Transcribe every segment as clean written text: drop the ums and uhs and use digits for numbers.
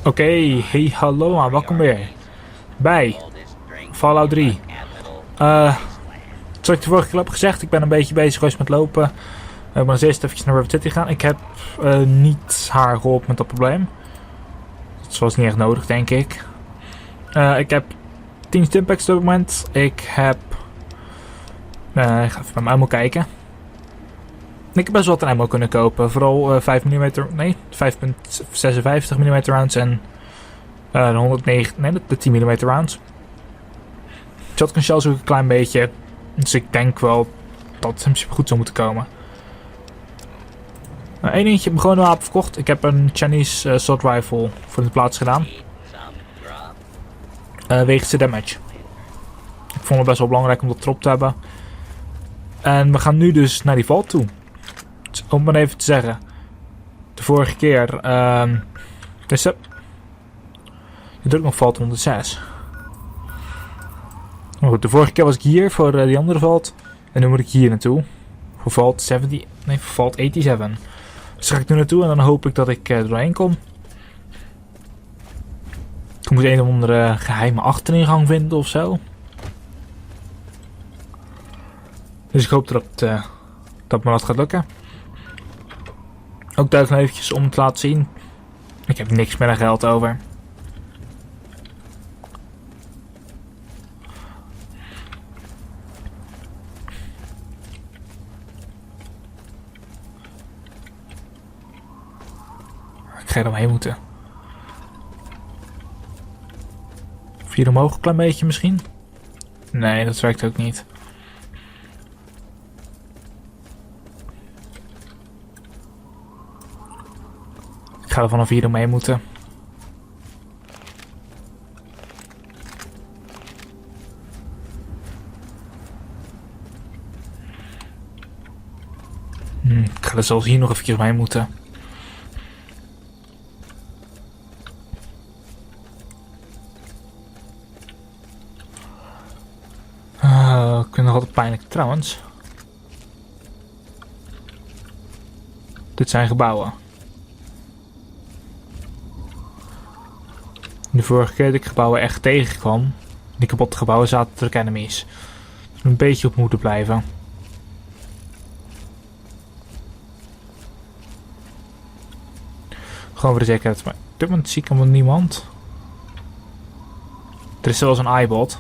Oké, hey, hallo en welkom weer bij Fallout 3. Zoals ik de vorige keer heb gezegd, ik ben een beetje bezig geweest met lopen. Ik ben als eerst even naar Raptr gegaan. Ik heb niet haar geholpen met dat probleem. Dat was niet echt nodig, denk ik. Ik heb 10 stimpacks op het moment. Ik heb... ik ga even bij mijn ammo kijken. Ik heb best wel wat ammo kunnen kopen. Vooral 5 mm, nee, 5,56 mm rounds en de 109, nee, de 10 mm rounds. Shotgun shells ook een klein beetje. Dus ik denk wel dat het in principe goed zou moeten komen. Eén dingetje, heb ik gewoon een wapen verkocht. Ik heb een Chinese assault rifle voor de plaats gedaan. Wegens de damage. Ik vond het best wel belangrijk om dat erop te hebben. En we gaan nu dus naar die vault toe. Dus om maar even te zeggen. De vorige keer. Dus je drukt nog vault 106. Maar goed, de vorige keer was ik hier voor die andere vault. En nu moet ik hier naartoe. Voor vault 70. Nee, voor vault 87. Dus ga ik nu naartoe en dan hoop ik dat ik er doorheen kom. Ik moet een of andere geheime achteringang vinden of zo. Dus ik hoop dat me dat gaat lukken. Ook duif eventjes om te laten zien. Ik heb niks meer aan geld over. Ik ga er omheen moeten. Hier omhoog een klein beetje misschien? Nee, dat werkt ook niet. Ik ga er vanaf hier omheen moeten. Ik ga er zelfs hier nog even omheen moeten. Ik vind het nog altijd pijnlijk trouwens. Dit zijn gebouwen. De vorige keer dat ik gebouwen echt tegenkwam, die kapotte gebouwen zaten druk enemies. Dus een beetje op moeten blijven. Gewoon voor de zekerheid. Maar op dit moment zie ik helemaal niemand. Er is zelfs een eyebot.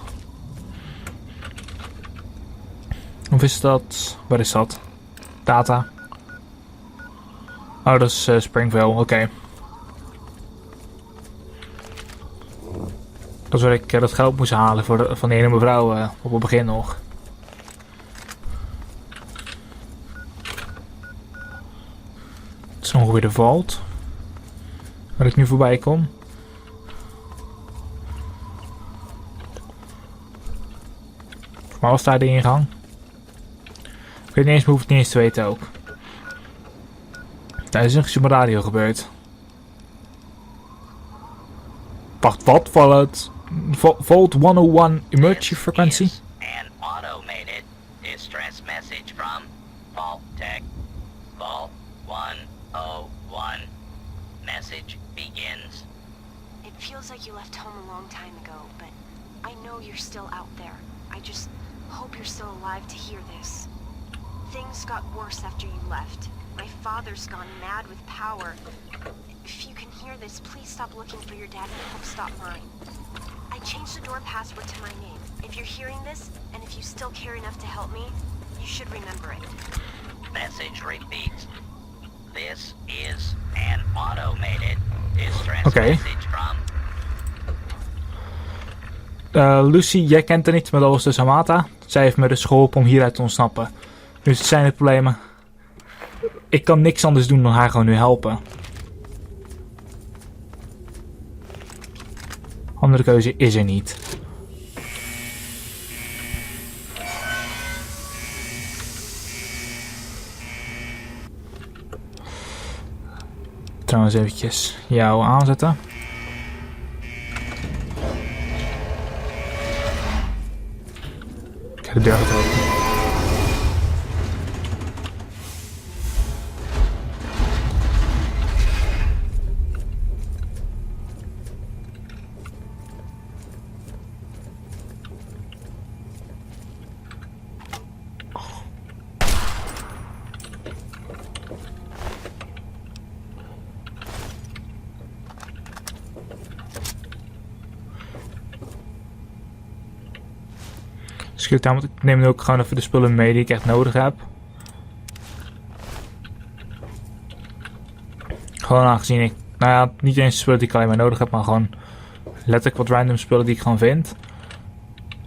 Of is dat... Waar is dat? Data. Oh, dat is Springville. Oké. Dat is waar ik dat geld moest halen voor van de ene mevrouw op het begin nog. Het is ongeveer de vault. Waar ik nu voorbij kom. Maar was daar de ingang? Ik weet niet eens, maar hoef het niet eens te weten ook. Daar is nog iets op mijn radio gebeurd. Wacht, wat? Vault 101 emergency frequency? An automated distress message from Vault Tech. Vault 101. Message begins. It feels like you left home a long time ago, but I know you're still out there. I just hope you're still alive to hear this. Things got worse after you left. My father's gone mad with power. If you can hear this, please stop looking for your dad and help stop mine. I changed the door password to my name. If you're hearing this, and if you still care enough to help me, you should remember it. Message repeats. This is an automated distress Okay. message from... Lucy, jij kent haar niet, maar dat was dus Amata. Zij heeft me dus geholpen om hieruit te ontsnappen. Dus het zijn de problemen. Ik kan niks anders doen dan haar gewoon nu helpen. Andere keuze is er niet. Trouwens eventjes jou aanzetten. Ik heb de deur getrokken. Ik neem nu ook gewoon even de spullen mee die ik echt nodig heb. Gewoon aangezien ik, nou ja, niet eens de spullen die ik alleen maar nodig heb, maar gewoon letterlijk wat random spullen die ik gewoon vind.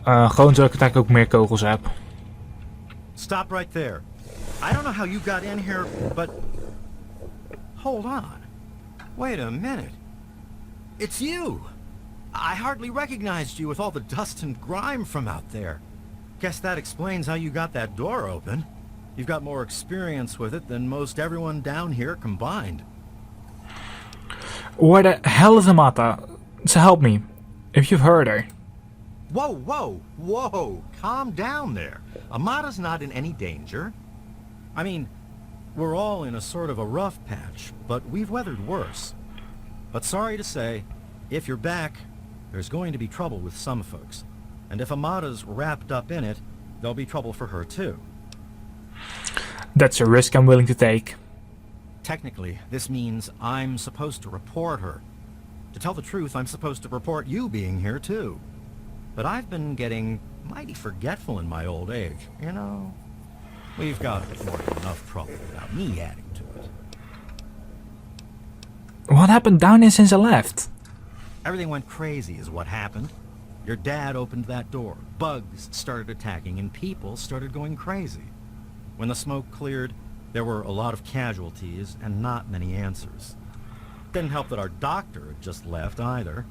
Gewoon zodat ik eigenlijk ook meer kogels heb. Stop right there. I don't know how you got in here, but... Hold on. Wait a minute. It's you! I hardly recognized you with all the dust and grime from out there. Guess that explains how you got that door open. You've got more experience with it than most everyone down here combined. Where the hell is Amata? So help me, if you've heard her. Whoa, whoa, whoa! Calm down there. Amata's not in any danger. I mean, we're all in a sort of a rough patch, but we've weathered worse. But sorry to say, if you're back, there's going to be trouble with some folks. And if Amata's wrapped up in it, there'll be trouble for her too. That's a risk I'm willing to take. Technically, this means I'm supposed to report her. To tell the truth, I'm supposed to report you being here too. But I've been getting mighty forgetful in my old age, you know? We've got more than enough trouble without me adding to it. What happened down here since I left? Everything went crazy is what happened. Your dad opened that door, bugs started attacking, and people started going crazy. When the smoke cleared, there were a lot of casualties and not many answers. Didn't help that our doctor had just left either.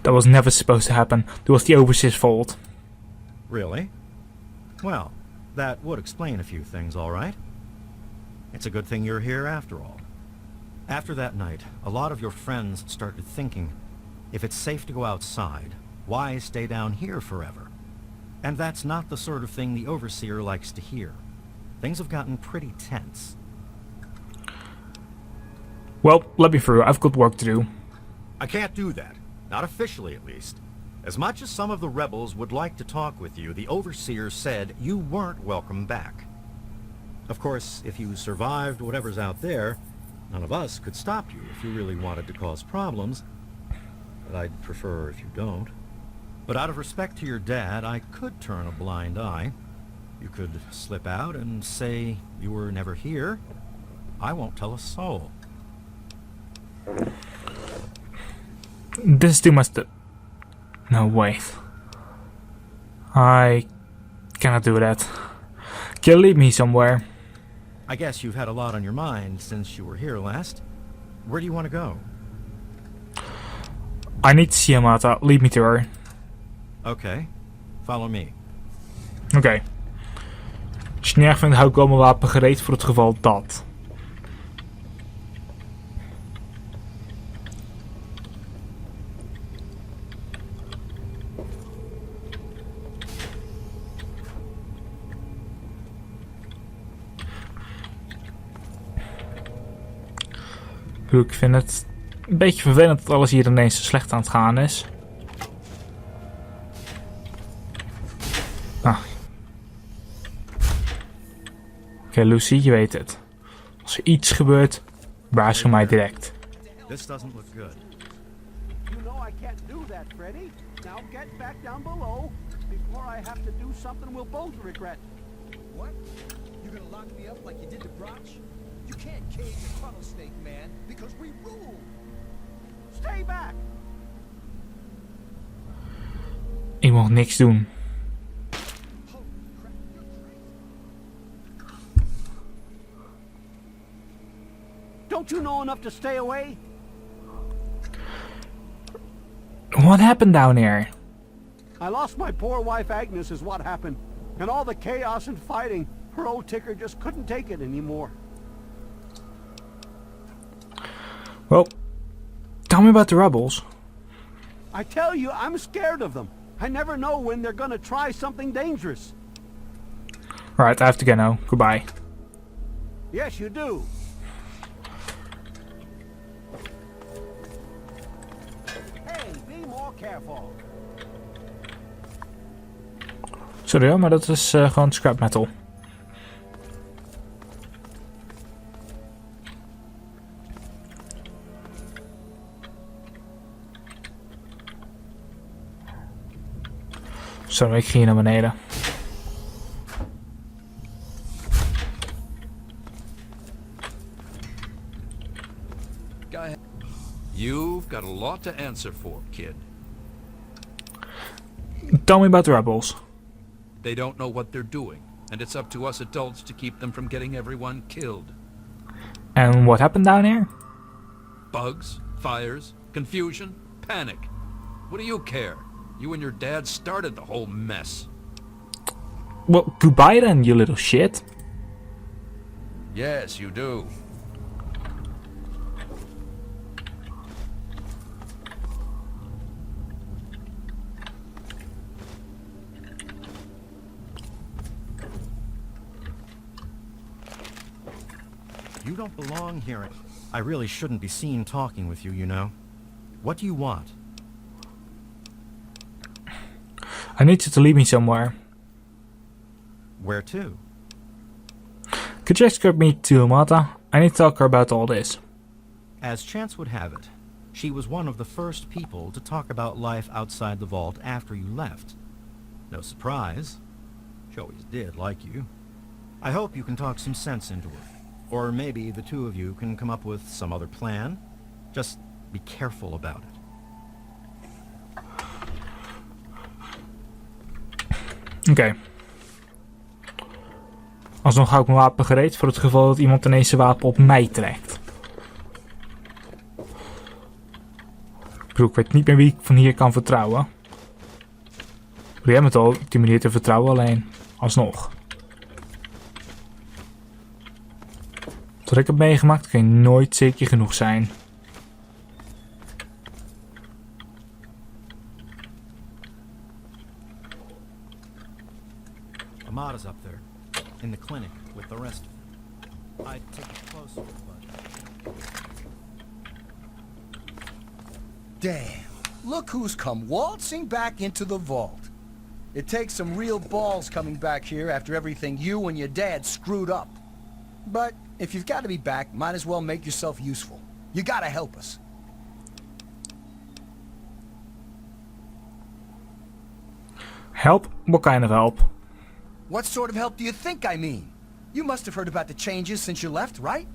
That was never supposed to happen. That was the overseer's fault. Really? Well, that would explain a few things, all right. It's a good thing you're here after all. After that night, a lot of your friends started thinking, if it's safe to go outside, why stay down here forever? And that's not the sort of thing the overseer likes to hear. Things have gotten pretty tense. Well, let me through. I've got work to do. I can't do that. Not officially, at least. As much as some of the rebels would like to talk with you, the overseer said you weren't welcome back. Of course, if you survived whatever's out there, none of us could stop you if you really wanted to cause problems. But I'd prefer if you don't. But out of respect to your dad, I could turn a blind eye. You could slip out and say you were never here. I won't tell a soul. This is too much to... No, wait. I cannot do that. Can you lead me somewhere? I guess you've had a lot on your mind since you were here last. Where do you want to go? I need to see Amata. Lead me to her. Okay. Follow me. Oké. Als je het niet erg vindt, hou ik wel mijn wapen gereed voor het geval dat. Ik vind het een beetje vervelend dat alles hier ineens zo slecht aan het gaan is. Ah. Oké, Lucy, je weet het. Als er iets gebeurt, waarschuw mij direct. This doesn't look good. You know I can't do that, Freddy. Now get back down below before I have to do something we'll both regret. What? You gonna lock me up like you did to Broch? You can't cage a funnel snake, man, because we rule. Stay back! Ik mag niks doen. Don't you know enough to stay away? What happened down here? I lost my poor wife Agnes is what happened. And all the chaos and fighting, her old ticker just couldn't take it anymore. Well, tell me about the rebels. I tell you, I'm scared of them. I never know when they're gonna try something dangerous. Right, I have to go now. Goodbye. Yes, you do. Hey, be more careful. Sorry hoor, maar dat is gewoon scrap metal. Zo, ik ging hier naar beneden. Go ahead. You've got a lot to answer for, kid. Tell me about the rebels. They don't know what they're doing, and it's up to us adults to keep them from getting everyone killed. And what happened down here? Bugs, fires, confusion, panic. What do you care? You and your dad started the whole mess. Well, goodbye then, you little shit. Yes, you do. You don't belong here. I really shouldn't be seen talking with you, you know. What do you want? I need you to lead me somewhere. Where to? Could you escort me to Amata? I need to talk to her about all this. As chance would have it, she was one of the first people to talk about life outside the vault after you left. No surprise. She always did like you. I hope you can talk some sense into her. Or maybe the two of you can come up with some other plan. Just be careful about it. Oké. Alsnog hou ik mijn wapen gereed voor het geval dat iemand ineens zijn wapen op mij trekt. Ik weet niet meer wie ik van hier kan vertrouwen. Je hebt het al op die manier te vertrouwen, alleen alsnog. Wat ik heb meegemaakt kan je nooit zeker genoeg zijn. Amada's up there, in the clinic with the rest of them. I'd take it closer, but... Damn. Look who's come waltzing back into the vault. It takes some real balls coming back here after everything you and your dad screwed up. But if you've got to be back, might as well make yourself useful. You gotta help us. Help? What kind of help? What sort of help do you think I mean? You must have heard about the changes since you left, right?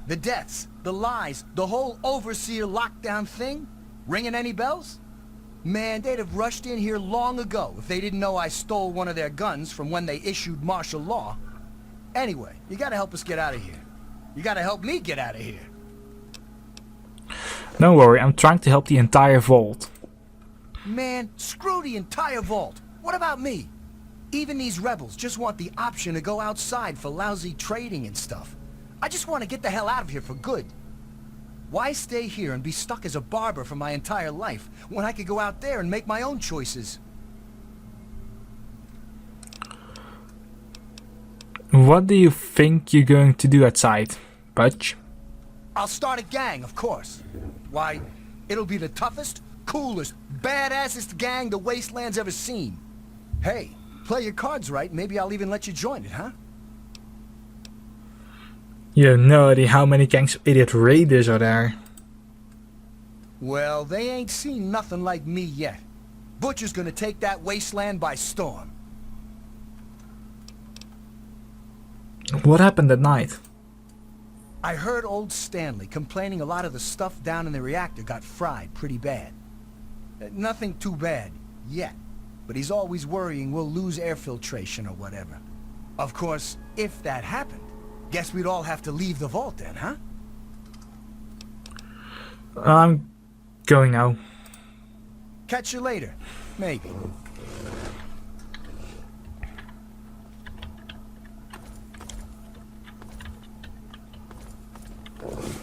The deaths, the lies, the whole overseer lockdown thing? Ringing any bells? Man, they'd have rushed in here long ago if they didn't know I stole one of their guns from when they issued martial law. Anyway, you gotta help us get out of here. You gotta help me get out of here. Don't worry, I'm trying to help the entire vault. Man, screw the entire vault. What about me? Even these rebels just want the option to go outside for lousy trading and stuff. I just want to get the hell out of here for good. Why stay here and be stuck as a barber for my entire life when I could go out there and make my own choices? What do you think you're going to do outside, Butch? I'll start a gang, of course. Why, it'll be the toughest, coolest, badassest gang the Wasteland's ever seen. Hey, play your cards right, maybe I'll even let you join it, huh? You have no idea how many gangs of idiot raiders are there. Well, they ain't seen nothing like me yet. Butcher's gonna take that Wasteland by storm. What happened that night? I heard old Stanley complaining a lot of the stuff down in the reactor got fried pretty bad. Nothing too bad, yet. But he's always worrying we'll lose air filtration or whatever. Of course, if that happened, guess we'd all have to leave the vault then, huh? I'm going now. Catch you later, maybe.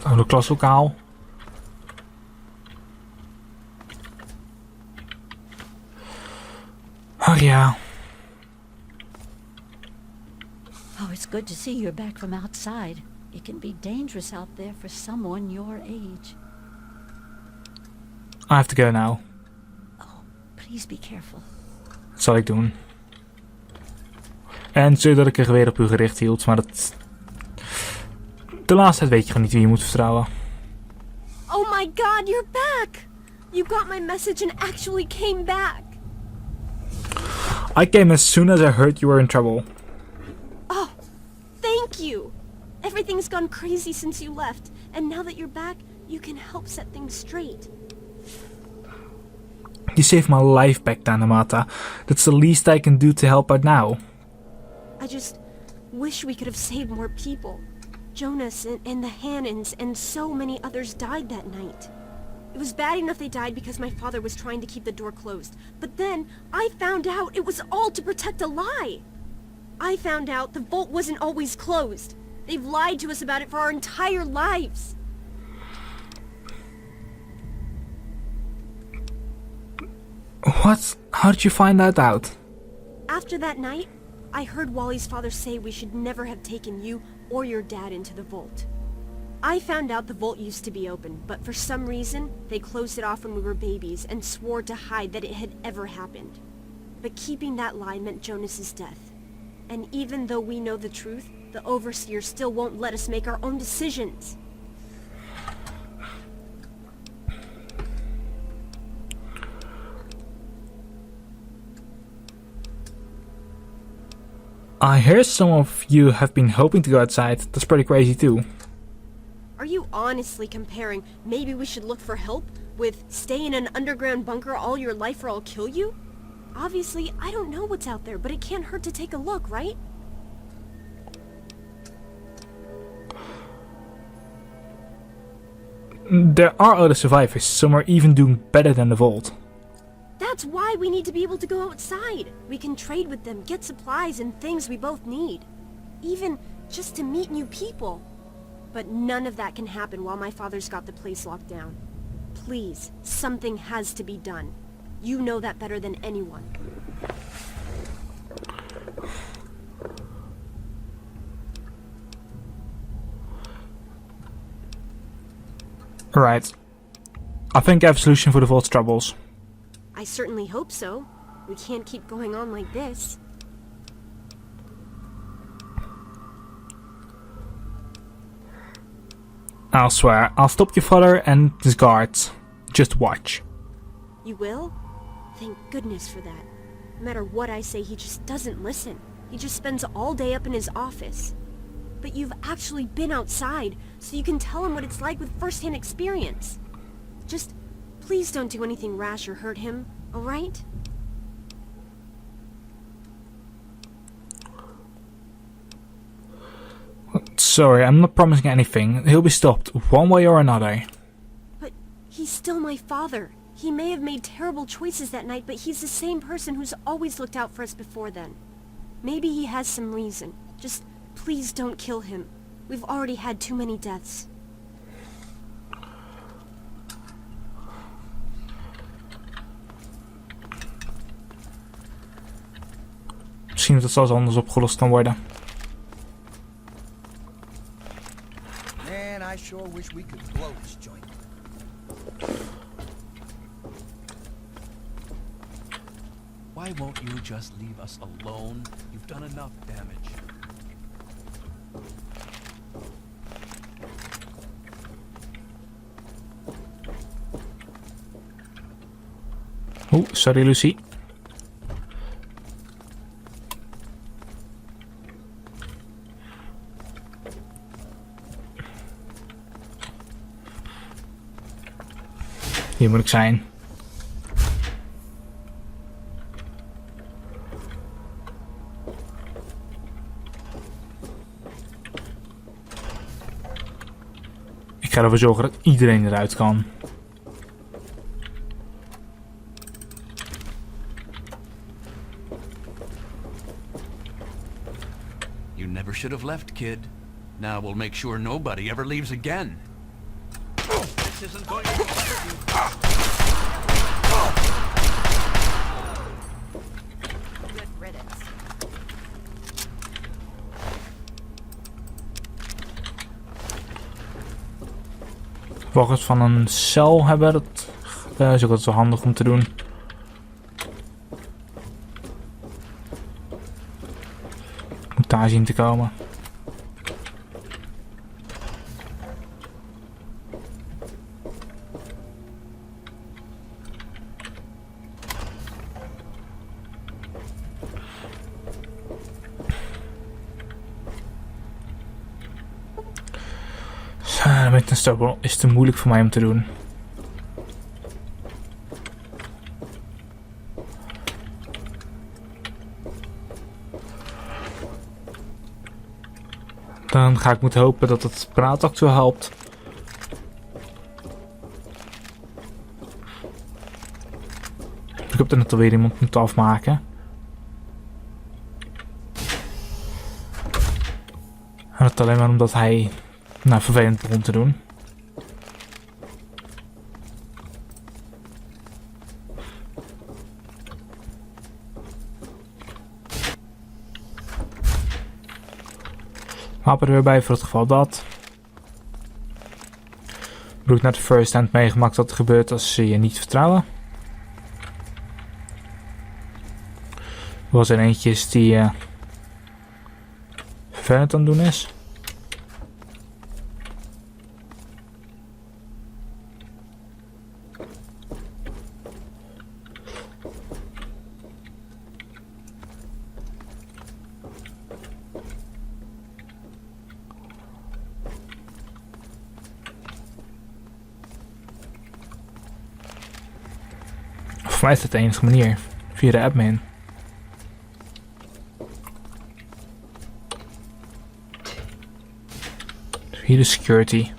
Oh, de klaslokaal. Ach ja. Oh, it's good to see you're back from outside. It can be dangerous out there for someone your age. I have to go now. Oh, please be careful. Dat zal ik doen. En sorry dat ik een geweer op u gericht hield, maar dat... De laatste tijd weet je gewoon niet wie je moet vertrouwen. Oh my god, you're back! You got my message and actually came back. I came as soon as I heard you were in trouble. Oh, thank you! Everything's gone crazy since you left, and now that you're back, you can help set things straight. You saved my life back then, Amata. That's the least I can do to help out now. I just wish we could have saved more people. Jonas and the Hannons and so many others died that night. It was bad enough they died because my father was trying to keep the door closed. But then, I found out it was all to protect a lie. I found out the vault wasn't always closed. They've lied to us about it for our entire lives. What? How did you find that out? After that night, I heard Wally's father say we should never have taken you or your dad into the vault. I found out the vault used to be open, but for some reason, they closed it off when we were babies and swore to hide that it had ever happened. But keeping that lie meant Jonas's death. And even though we know the truth, the Overseer still won't let us make our own decisions. I hear some of you have been hoping to go outside. That's pretty crazy too. Are you honestly comparing maybe we should look for help with stay in an underground bunker all your life or I'll kill you? Obviously, I don't know what's out there, but it can't hurt to take a look, right? There are other survivors. Some are even doing better than the vault. That's why we need to be able to go outside. We can trade with them, get supplies and things we both need. Even just to meet new people. But none of that can happen while my father's got the place locked down. Please, something has to be done. You know that better than anyone. Right. I think I have a solution for the vault's troubles. I certainly hope so. We can't keep going on like this. I'll swear, I'll stop your father and his guards. Just watch. You will? Thank goodness for that. No matter what I say, he just doesn't listen. He just spends all day up in his office. But you've actually been outside, so you can tell him what it's like with first-hand experience. Just, please don't do anything rash or hurt him, alright? Sorry, I'm not promising anything. He'll be stopped, one way or another. But he's still my father. He may have made terrible choices that night, but he's the same person who's always looked out for us before then. Maybe he has some reason. Just, please don't kill him. We've already had too many deaths. Misschien dat het zelfs anders opgelost kan worden. Man, I sure wish we could blow this joint. Why won't you just leave us alone? You've done enough damage. Oeh, sorry Lucy. Hier moet ik zijn. Ik ga ervoor zorgen dat iedereen eruit kan. You never should have left, kid. Now we'll make sure nobody ever leaves again. This isn't going to hurt you. Good riddance. Wagens van een cel hebben, dat is ook altijd wel handig om te doen. Moet daar zien te komen. Dan ben ik een stuk wel, is te moeilijk voor mij om te doen. Dan ga ik moeten hopen dat het praat zo helpt. Ik heb er net alweer iemand moeten afmaken. En dat alleen maar omdat hij vervelend begon te doen. Wapen er weer bij voor het geval dat. Ik heb net first hand meegemaakt wat er gebeurt als ze je niet vertrouwen. Er was er eentje die vervelend aan het doen is. Voor mij is dat de enige manier. Via de admin. Hier de security.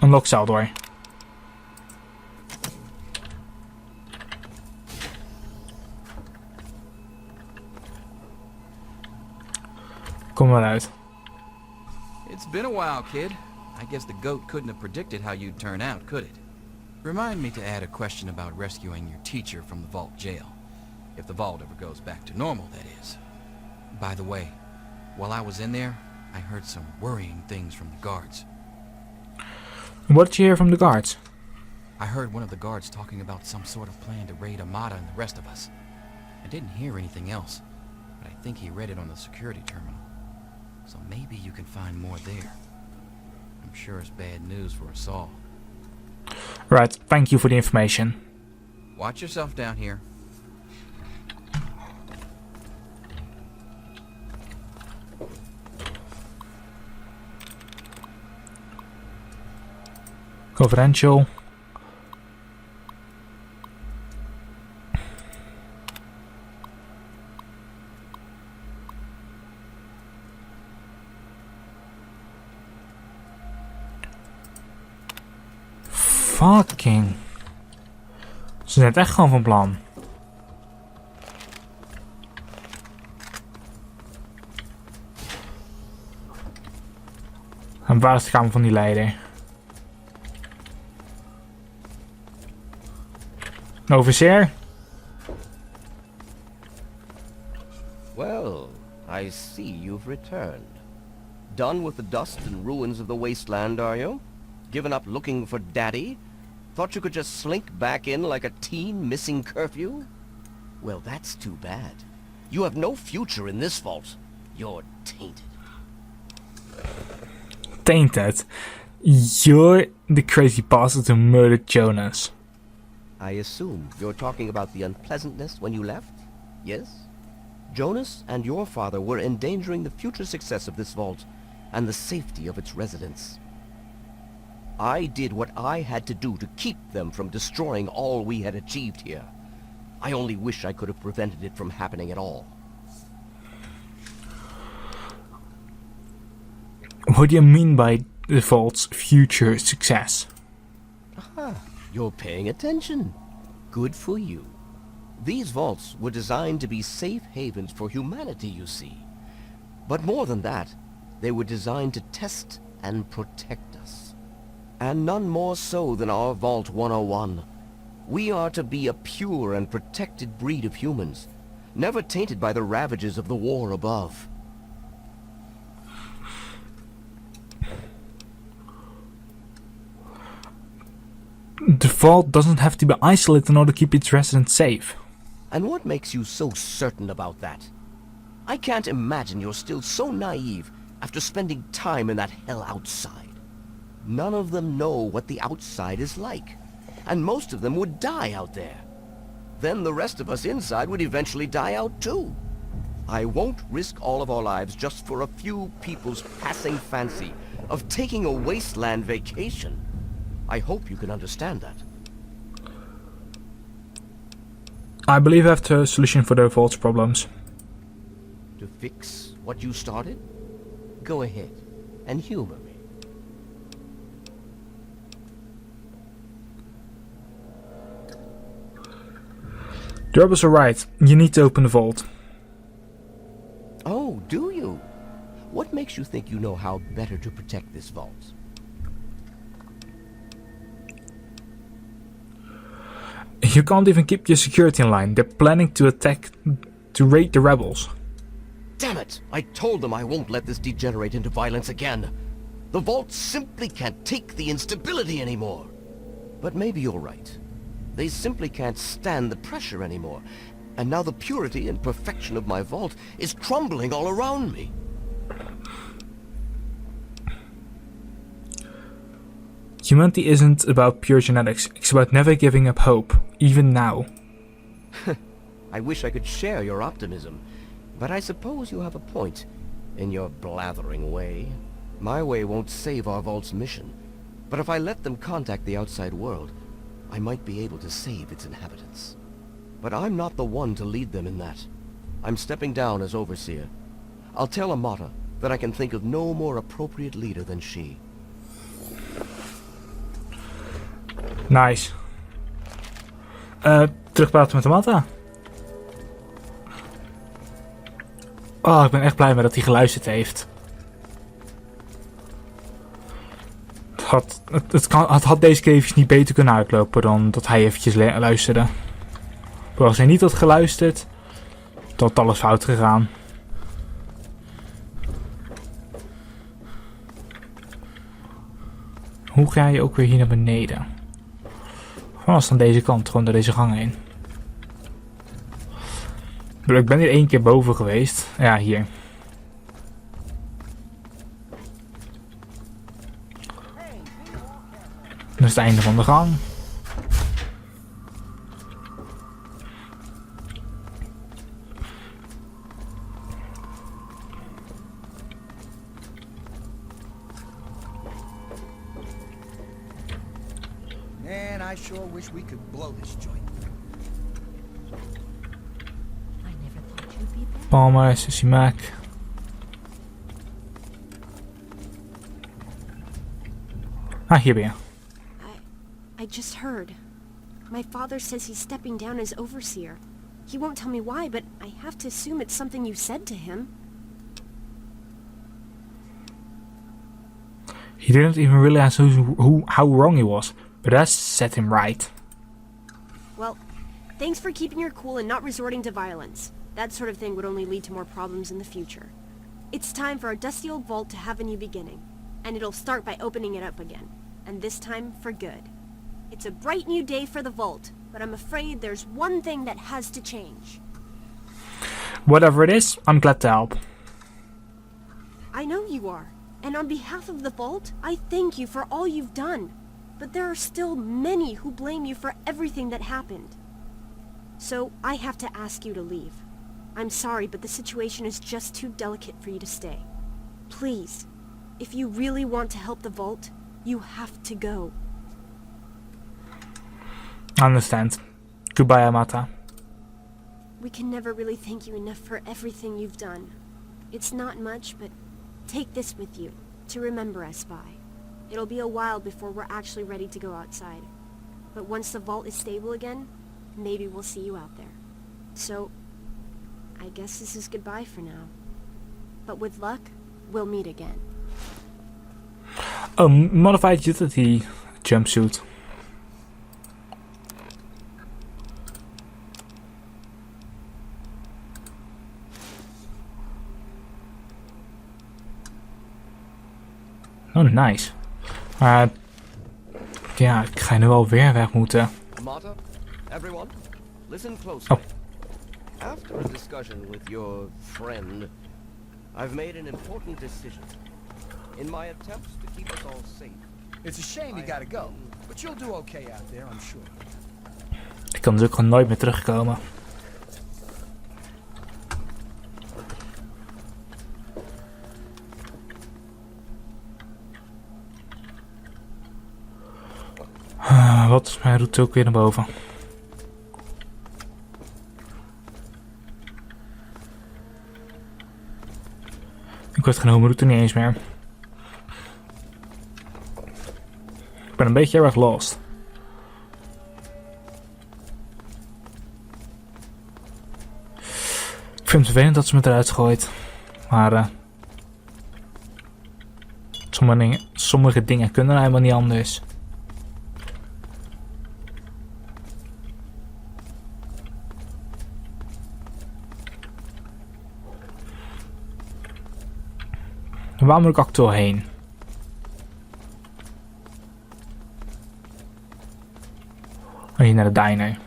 Een lokzaal door. Kom maar uit. It's been a while, kid. I guess the goat couldn't have predicted how you'd turn out, could it? Remind me to add a question about rescuing your teacher from the vault jail. If the vault ever goes back to normal, that is. By the way, while I was in there, I heard some worrying things from the guards. What did you hear from the guards? I heard one of the guards talking about some sort of plan to raid Amada and the rest of us. I didn't hear anything else, but I think he read it on the security terminal. So maybe you can find more there. I'm sure it's bad news for us all. Right, thank you for the information. Watch yourself down here. Confidential. Fucking. Ze zijn het echt gewoon van plan. En waar is de kamer van die leider? Een officier? Well, I see you've returned. Done with the dust and ruins of the wasteland, are you? Given up looking for Daddy? Thought you could just slink back in like a teen missing curfew? Well, that's too bad. You have no future in this vault. You're tainted. Tainted? You're the crazy bastard who murdered Jonas. I assume you're talking about the unpleasantness when you left? Yes? Jonas and your father were endangering the future success of this vault and the safety of its residents. I did what I had to do to keep them from destroying all we had achieved here. I only wish I could have prevented it from happening at all. What do you mean by the vault's future success? Aha, you're paying attention. Good for you. These vaults were designed to be safe havens for humanity, you see. But more than that, they were designed to test and protect us. And none more so than our Vault 101. We are to be a pure and protected breed of humans, never tainted by the ravages of the war above. The vault doesn't have to be isolated in order to keep its residents safe. And what makes you so certain about that? I can't imagine you're still so naive after spending time in that hell outside. None of them know what the outside is like, and most of them would die out there. then the rest of us inside would eventually die out too. I won't risk all of our lives just for a few people's passing fancy of taking a wasteland vacation. I hope you can understand that. I believe I have the solution for the vault's problems. To fix what you started? Go ahead and humor me. The rebels are right. You need to open the vault. Oh, do you? What makes you think you know how better to protect this vault? You can't even keep your security in line. They're planning to attack, to raid the rebels. Damn it! I told them I won't let this degenerate into violence again. The vault simply can't take the instability anymore. But maybe you're right. They simply can't stand the pressure anymore. And now the purity and perfection of my vault is crumbling all around me. Humanity isn't about pure genetics. It's about never giving up hope, even now. I wish I could share your optimism, but I suppose you have a point in your blathering way. My way won't save our vault's mission, but if I let them contact the outside world, I might be able to save its inhabitants. But I'm not the one to lead them in that. I'm stepping down as overseer. I'll tell Amata that I can think of no more appropriate leader than she. Nice. Terugpraten met Amata. Oh, ik ben echt blij mee dat hij geluisterd heeft. Het had deze keer eventjes niet beter kunnen uitlopen dan dat hij eventjes luisterde. Maar als hij niet had geluisterd, dan had alles fout gegaan. Hoe ga je ook weer hier naar beneden? Gewoon als aan deze kant, gewoon door deze gang heen. Ik ben hier 1 keer boven geweest. Ja, hier. Dat is het einde van de gang. Man, I sure wish we could blow this joint. I never thought you'd be back. Palmer, Sissy Mac. Ah, hier ben je. I just heard. My father says he's stepping down as overseer. He won't tell me why, but I have to assume it's something you said to him. He didn't even realize how wrong he was, but that set him right. Well, thanks for keeping your cool and not resorting to violence. That sort of thing would only lead to more problems in the future. It's time for our dusty old vault to have a new beginning, and it'll start by opening it up again, and this time for good. It's a bright new day for the vault, but I'm afraid there's one thing that has to change. Whatever it is, I'm glad to help. I know you are, and on behalf of the vault, I thank you for all you've done. But there are still many who blame you for everything that happened. So I have to ask you to leave. I'm sorry, but the situation is just too delicate for you to stay. Please, if you really want to help the vault, you have to go. I understand. Goodbye, Amata. We can never really thank you enough for everything you've done. It's not much, but take this with you, to remember us by. It'll be a while before we're actually ready to go outside. But once the vault is stable again, maybe we'll see you out there. So, I guess this is goodbye for now. But with luck, we'll meet again. Oh, modified utility jumpsuit. Oh, nice. Ja, ik ga nu alweer weg moeten. Amata, everyone, listen closely. Oh. After a discussion with your friend, I've made an important decision. In my attempts to keep us all safe. It's a shame you gotta go, but you'll do okay out there, I'm sure. Die kan dus ook gewoon nooit meer terugkomen. Wat is mijn route ook weer naar boven? Ik weet genomen route niet eens meer. Ik ben een beetje erg lost. Ik vind het vervelend dat ze me eruit gooit. Maar sommige dingen kunnen helemaal niet anders. En waar moet ik actueel heen? Hier naar de diner.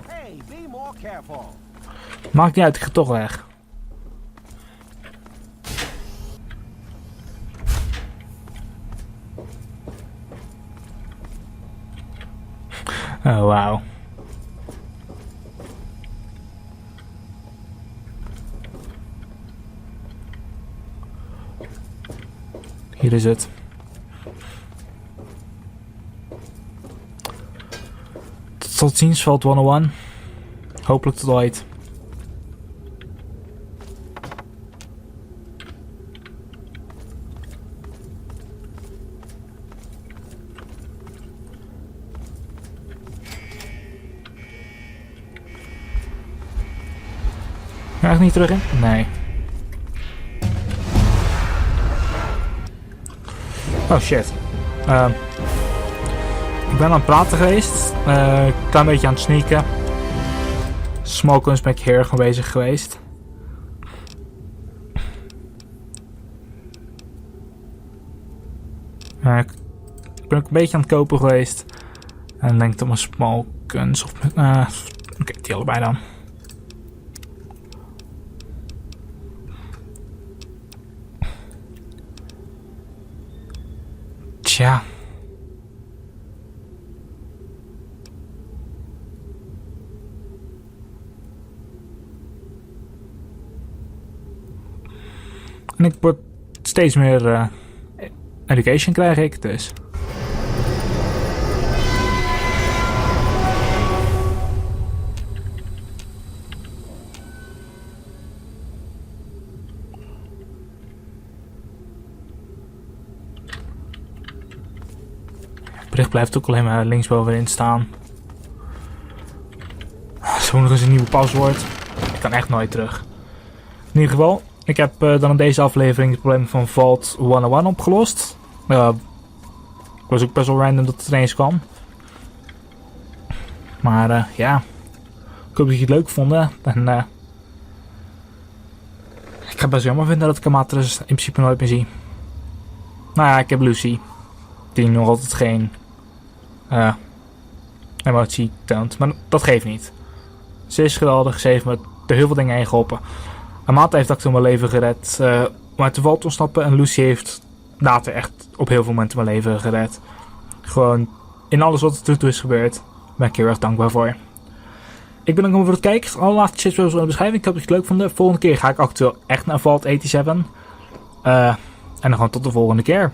Hey, be more careful. Maakt niet uit, ik ga toch weg. Oh, wauw. Hier is het. Tot ziens, Vault 101. Hopelijk tot ooit. Ga ik niet terug in? Nee. Oh shit. Ik ben aan het praten geweest. Een klein beetje aan het sneaken. Smokens ben ik heel erg mee bezig geweest. Ik ben ook een beetje aan het kopen geweest. En denk dat mijn smokens of... Oké, die allebei dan. Tja. En ik word steeds meer education krijg ik dus. Het bericht blijft ook alleen maar linksbovenin staan. Zo nog eens een nieuwe paswoord. Ik kan echt nooit terug. In ieder geval, ik heb dan in deze aflevering het probleem van Vault 101 opgelost. Het was ook best wel random dat het ineens kwam. Maar ja, ik hoop dat jullie het leuk vonden. En ik ga best jammer vinden dat ik Amatris in principe nooit meer zie. Nou ja, ik heb Lucy. Die nog altijd geen emotie toont. Maar dat geeft niet. Ze is geweldig. Ze heeft me er heel veel dingen heen geholpen. Amata heeft actueel mijn leven gered. Om uit de val te ontsnappen. En Lucy heeft later echt op heel veel momenten mijn leven gered. Gewoon in alles wat er tot nu toe is gebeurd. Ben ik heel erg dankbaar voor. Ik ben dan voor het kijken. Alle laatste shit in de beschrijving. Ik hoop dat je het leuk vond. Volgende keer ga ik actueel echt naar Vault 87. En dan gewoon tot de volgende keer.